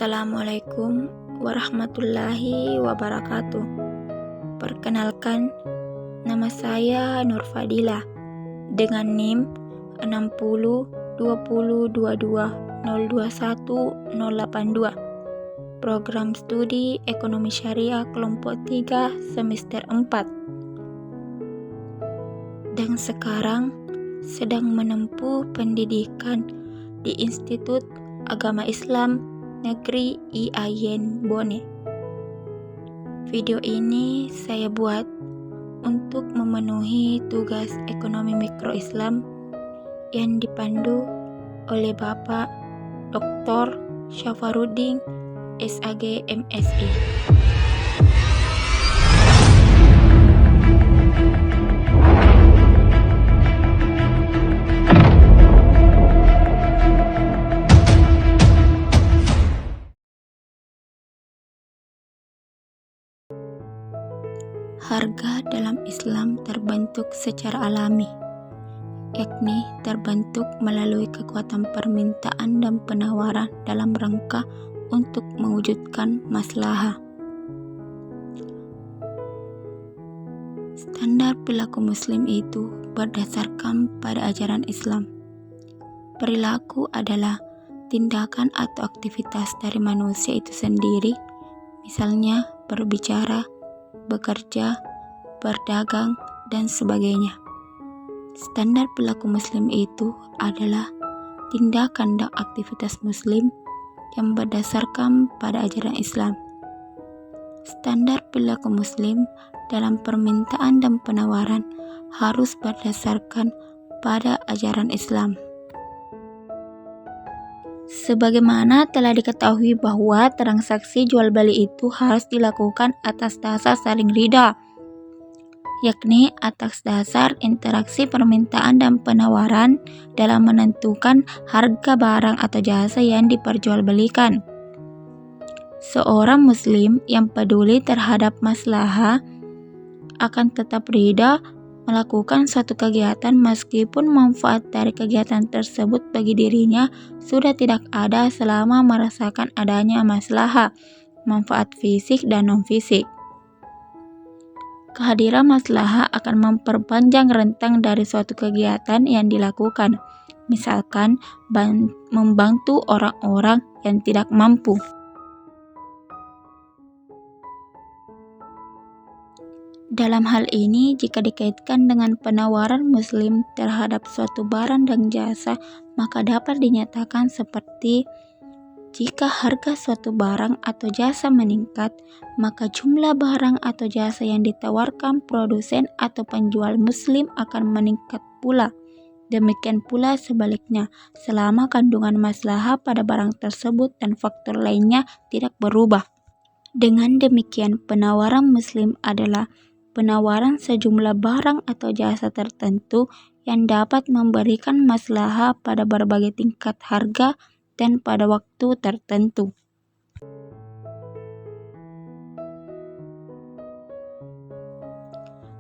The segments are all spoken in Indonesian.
Assalamualaikum warahmatullahi wabarakatuh. Perkenalkan, nama saya Nur Fadila dengan NIM 602022021082. Program Studi Ekonomi Syariah Kelompok 3 Semester 4. Dan sekarang sedang menempuh pendidikan di Institut Agama Islam Negeri IAIN Bone. Video ini saya buat untuk memenuhi tugas ekonomi mikro Islam yang dipandu oleh Bapak Dr. Syafaruddin SAG MSI. Harga dalam Islam terbentuk secara alami, yakni terbentuk melalui kekuatan permintaan dan penawaran dalam rangka untuk mewujudkan maslahah. Standar perilaku Muslim itu berdasarkan pada ajaran Islam. Perilaku adalah tindakan atau aktivitas dari manusia itu sendiri, misalnya berbicara, bekerja, berdagang, dan sebagainya. Standar perilaku Muslim itu adalah tindakan dan aktivitas Muslim yang berdasarkan pada ajaran Islam. Standar perilaku Muslim dalam permintaan dan penawaran harus berdasarkan pada ajaran Islam. Sebagaimana telah diketahui bahwa transaksi jual beli itu harus dilakukan atas dasar saling ridha, yakni atas dasar interaksi permintaan dan penawaran dalam menentukan harga barang atau jasa yang diperjualbelikan. Seorang Muslim yang peduli terhadap maslahah akan tetap ridha melakukan suatu kegiatan meskipun manfaat dari kegiatan tersebut bagi dirinya sudah tidak ada selama merasakan adanya maslahah, manfaat fisik dan non-fisik. Kehadiran maslahah akan memperpanjang rentang dari suatu kegiatan yang dilakukan, misalkan membantu orang-orang yang tidak mampu. Dalam hal ini, jika dikaitkan dengan penawaran Muslim terhadap suatu barang dan jasa, maka dapat dinyatakan seperti jika harga suatu barang atau jasa meningkat, maka jumlah barang atau jasa yang ditawarkan produsen atau penjual Muslim akan meningkat pula. Demikian pula sebaliknya, selama kandungan maslahah pada barang tersebut dan faktor lainnya tidak berubah. Dengan demikian, penawaran Muslim adalah penawaran sejumlah barang atau jasa tertentu yang dapat memberikan maslahah pada berbagai tingkat harga dan pada waktu tertentu.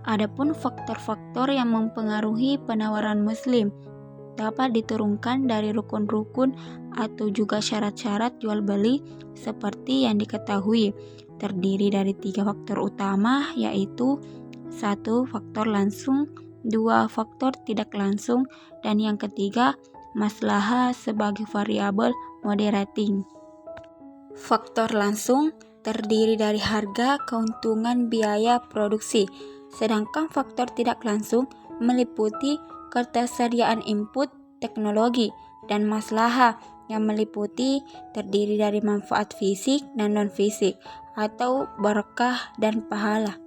Adapun faktor-faktor yang mempengaruhi penawaran Muslim dapat diturunkan dari rukun-rukun atau juga syarat-syarat jual beli seperti yang diketahui, terdiri dari 3 faktor utama, yaitu 1. Faktor langsung, 2. Faktor tidak langsung, dan yang ketiga maslahah sebagai variabel moderating. Faktor langsung terdiri dari harga, keuntungan, biaya produksi, sedangkan faktor tidak langsung meliputi ketersediaan input, teknologi, dan maslahah yang meliputi terdiri dari manfaat fisik dan non-fisik atau berkah dan pahala.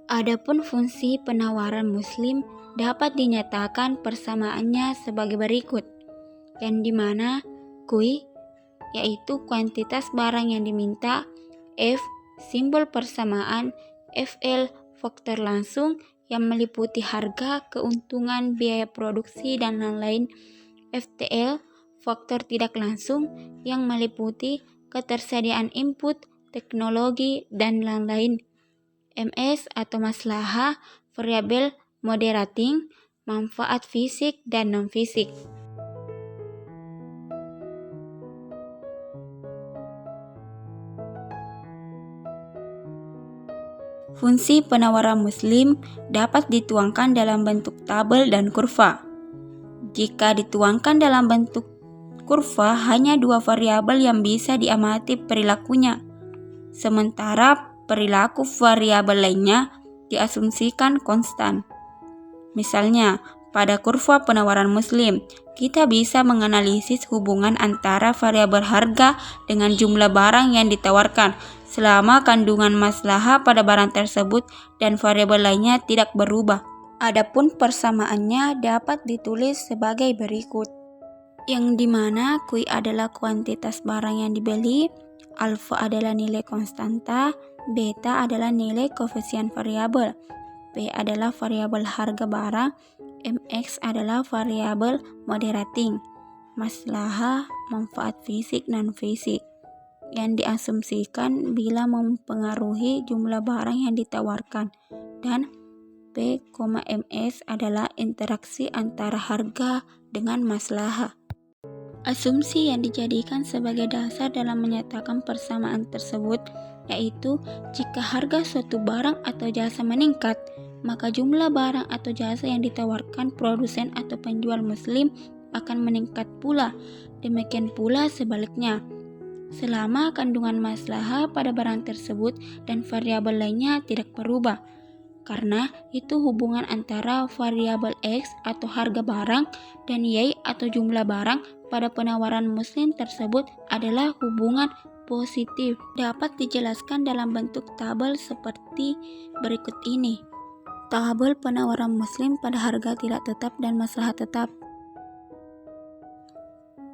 Adapun fungsi penawaran Muslim dapat dinyatakan persamaannya sebagai berikut, yang dimana Q yaitu kuantitas barang yang diminta, F simbol persamaan, FL faktor langsung yang meliputi harga, keuntungan, biaya produksi, dan lain-lain, FTL faktor tidak langsung yang meliputi ketersediaan input, teknologi, dan lain-lain, MS atau maslahah variabel moderating, manfaat fisik dan non-fisik. Fungsi penawaran Muslim dapat dituangkan dalam bentuk tabel dan kurva. Jika dituangkan dalam bentuk kurva, hanya dua variabel yang bisa diamati perilakunya, sementara perilaku variabel lainnya diasumsikan konstan. Misalnya, pada kurva penawaran Muslim, kita bisa menganalisis hubungan antara variabel harga dengan jumlah barang yang ditawarkan selama kandungan maslahah pada barang tersebut dan variabel lainnya tidak berubah. Adapun persamaannya dapat ditulis sebagai berikut, yang dimana Q adalah kuantitas barang yang dibeli, alfa adalah nilai konstanta, beta adalah nilai koefisien variabel, P adalah variabel harga barang, MX adalah variabel moderating, maslahah, manfaat fisik non fisik, yang diasumsikan bila mempengaruhi jumlah barang yang ditawarkan, dan P, MS adalah interaksi antara harga dengan maslahah. Asumsi yang dijadikan sebagai dasar dalam menyatakan persamaan tersebut yaitu jika harga suatu barang atau jasa meningkat, maka jumlah barang atau jasa yang ditawarkan produsen atau penjual Muslim akan meningkat pula. Demikian pula sebaliknya, selama kandungan maslahah pada barang tersebut dan variabel lainnya tidak berubah. Karena itu hubungan antara variabel X atau harga barang dan Y atau jumlah barang pada penawaran Muslim tersebut adalah hubungan positif. Dapat dijelaskan dalam bentuk tabel seperti berikut ini. Tabel penawaran Muslim pada harga tidak tetap dan maslahah tetap.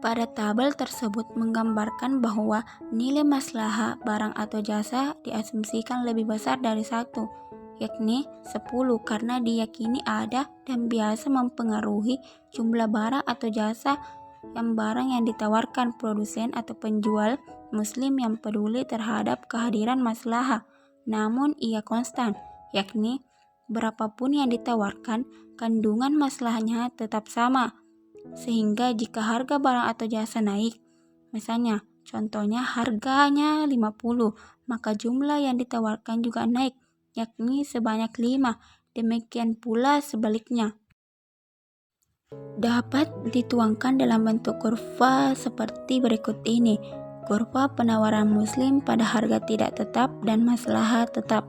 Pada tabel tersebut menggambarkan bahwa nilai maslahah barang atau jasa diasumsikan lebih besar dari 1, yakni 10 karena diyakini ada dan biasa mempengaruhi jumlah barang atau jasa barang yang ditawarkan produsen atau penjual Muslim yang peduli terhadap kehadiran maslahah. Namun ia konstan, yakni berapapun yang ditawarkan, kandungan maslahahnya tetap sama. Sehingga jika harga barang atau jasa naik, misalnya contohnya harganya 50, maka jumlah yang ditawarkan juga naik, yakni sebanyak 5. Demikian pula sebaliknya. Dapat dituangkan dalam bentuk kurva seperti berikut ini. Kurva penawaran Muslim pada harga tidak tetap dan maslahah tetap.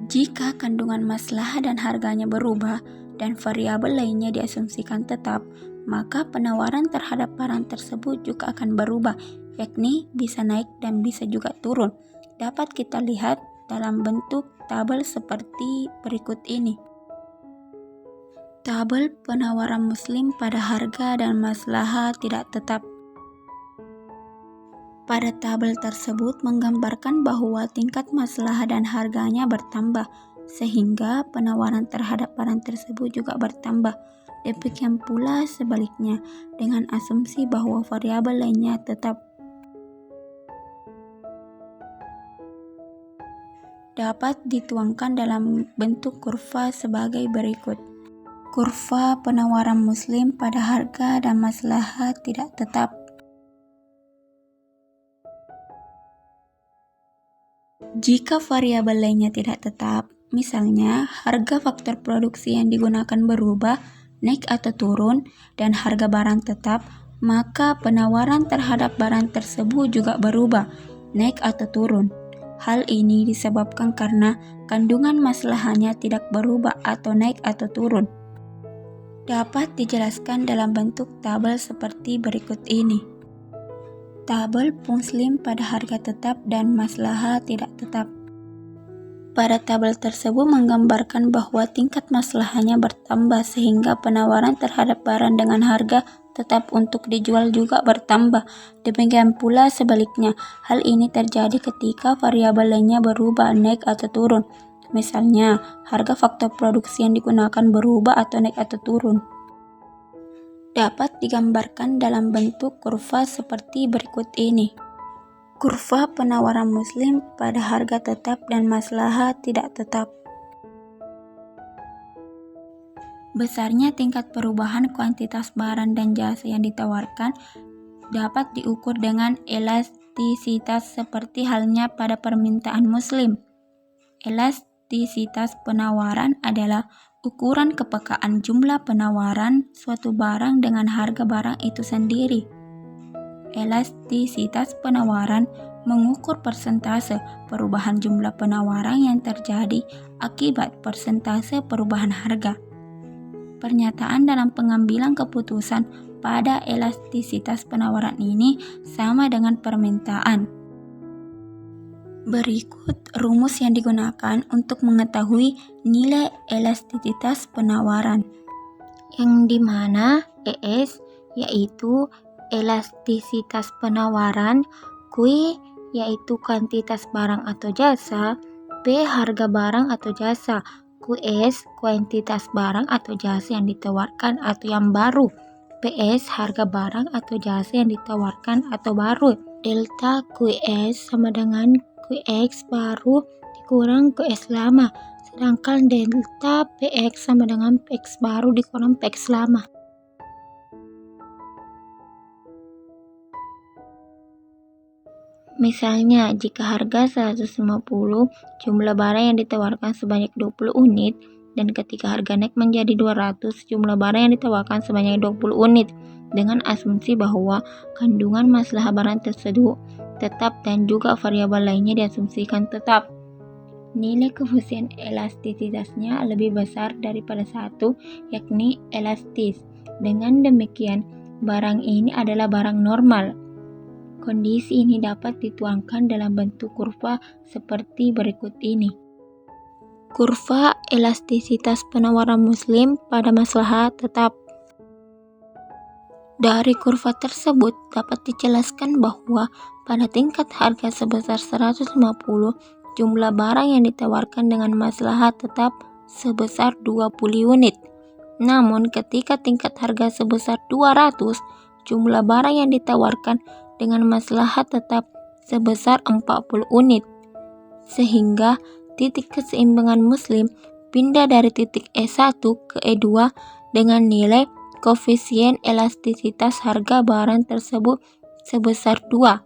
Jika kandungan maslahah dan harganya berubah dan variabel lainnya diasumsikan tetap, maka penawaran terhadap barang tersebut juga akan berubah, yakni bisa naik dan bisa juga turun. Dapat kita lihat dalam bentuk tabel seperti berikut ini. Tabel penawaran Muslim pada harga dan maslahah tidak tetap. Pada tabel tersebut menggambarkan bahwa tingkat maslahah dan harganya bertambah, sehingga penawaran terhadap barang tersebut juga bertambah. Demikian pula sebaliknya, dengan asumsi bahwa variabel lainnya tetap. Dapat dituangkan dalam bentuk kurva sebagai berikut. Kurva penawaran Muslim pada harga dan maslahah tidak tetap. Jika variabel lainnya tidak tetap, misalnya harga faktor produksi yang digunakan berubah, naik atau turun, dan harga barang tetap, maka penawaran terhadap barang tersebut juga berubah, naik atau turun. Hal ini disebabkan karena kandungan maslahahnya tidak berubah atau naik atau turun. Dapat dijelaskan dalam bentuk tabel seperti berikut ini. Tabel Muslim pada harga tetap dan maslahah tidak tetap. Pada tabel tersebut menggambarkan bahwa tingkat maslahahnya bertambah sehingga penawaran terhadap barang dengan harga tetap untuk dijual juga bertambah. Demikian pula sebaliknya, hal ini terjadi ketika variabel lainnya berubah, naik atau turun. Misalnya, harga faktor produksi yang digunakan berubah atau naik atau turun. Dapat digambarkan dalam bentuk kurva seperti berikut ini. Kurva penawaran Muslim pada harga tetap dan maslahah tidak tetap. Besarnya tingkat perubahan kuantitas barang dan jasa yang ditawarkan dapat diukur dengan elastisitas seperti halnya pada permintaan Muslim. Elastisitas penawaran adalah ukuran kepekaan jumlah penawaran suatu barang dengan harga barang itu sendiri. Elastisitas penawaran mengukur persentase perubahan jumlah penawaran yang terjadi akibat persentase perubahan harga. Pernyataan dalam pengambilan keputusan pada elastisitas penawaran ini sama dengan permintaan. Berikut rumus yang digunakan untuk mengetahui nilai elastisitas penawaran, yang dimana ES yaitu elastisitas penawaran, Q yaitu kuantitas barang atau jasa, P harga barang atau jasa, QS kuantitas barang atau jasa yang ditawarkan atau yang baru, PS harga barang atau jasa yang ditawarkan atau baru. Delta QS sama dengan QX baru dikurang QS lama, sedangkan delta PX sama dengan PX baru dikurang PX lama. Misalnya, jika harga 150, jumlah barang yang ditawarkan sebanyak 20 unit, dan ketika harga naik menjadi 200, jumlah barang yang ditawarkan sebanyak 20 unit, dengan asumsi bahwa kandungan masalah barang tersebut tetap dan juga variabel lainnya diasumsikan tetap. Nilai koefisien elastisitasnya lebih besar daripada 1, yakni elastis. Dengan demikian, barang ini adalah barang normal. Kondisi ini dapat dituangkan dalam bentuk kurva seperti berikut ini. Kurva elastisitas penawaran Muslim pada maslahat tetap. Dari kurva tersebut dapat dijelaskan bahwa pada tingkat harga sebesar 150, jumlah barang yang ditawarkan dengan maslahat tetap sebesar 20 unit. Namun ketika tingkat harga sebesar 200, jumlah barang yang ditawarkan dengan maslahat tetap sebesar 40 unit. Sehingga titik keseimbangan Muslim pindah dari titik E1 ke E2 dengan nilai koefisien elastisitas harga barang tersebut sebesar 2.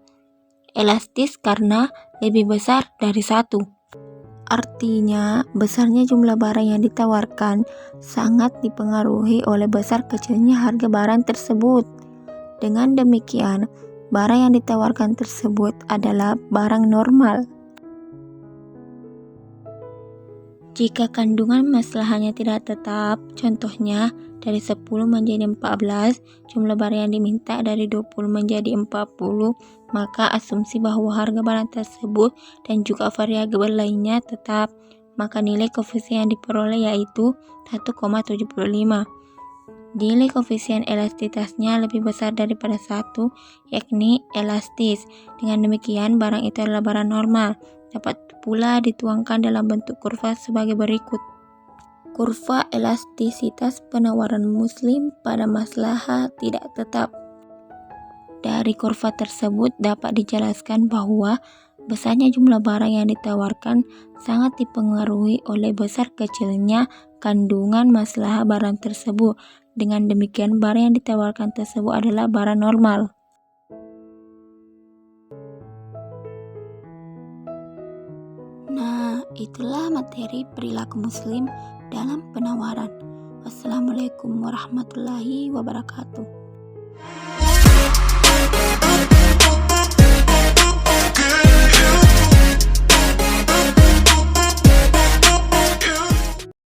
Elastis karena lebih besar dari 1. Artinya, besarnya jumlah barang yang ditawarkan sangat dipengaruhi oleh besar kecilnya harga barang tersebut. Dengan demikian, barang yang ditawarkan tersebut adalah barang normal. Jika kandungan masalahnya tidak tetap, contohnya dari 10 menjadi 14, jumlah barang yang diminta dari 20 menjadi 40, maka asumsi bahwa harga barang tersebut dan juga variabel lainnya tetap, maka nilai koefisien yang diperoleh yaitu 1,75. Nilai koefisien elastisitasnya lebih besar daripada 1, yakni elastis. Dengan demikian, barang itu adalah barang normal. Dapat pula dituangkan dalam bentuk kurva sebagai berikut. Kurva elastisitas penawaran Muslim pada maslahat tidak tetap. Dari kurva tersebut dapat dijelaskan bahwa besarnya jumlah barang yang ditawarkan sangat dipengaruhi oleh besar kecilnya kandungan masalah barang tersebut. Dengan demikian, barang yang ditawarkan tersebut adalah barang normal. Nah, itulah materi perilaku Muslim dalam penawaran. Wassalamualaikum warahmatullahi wabarakatuh.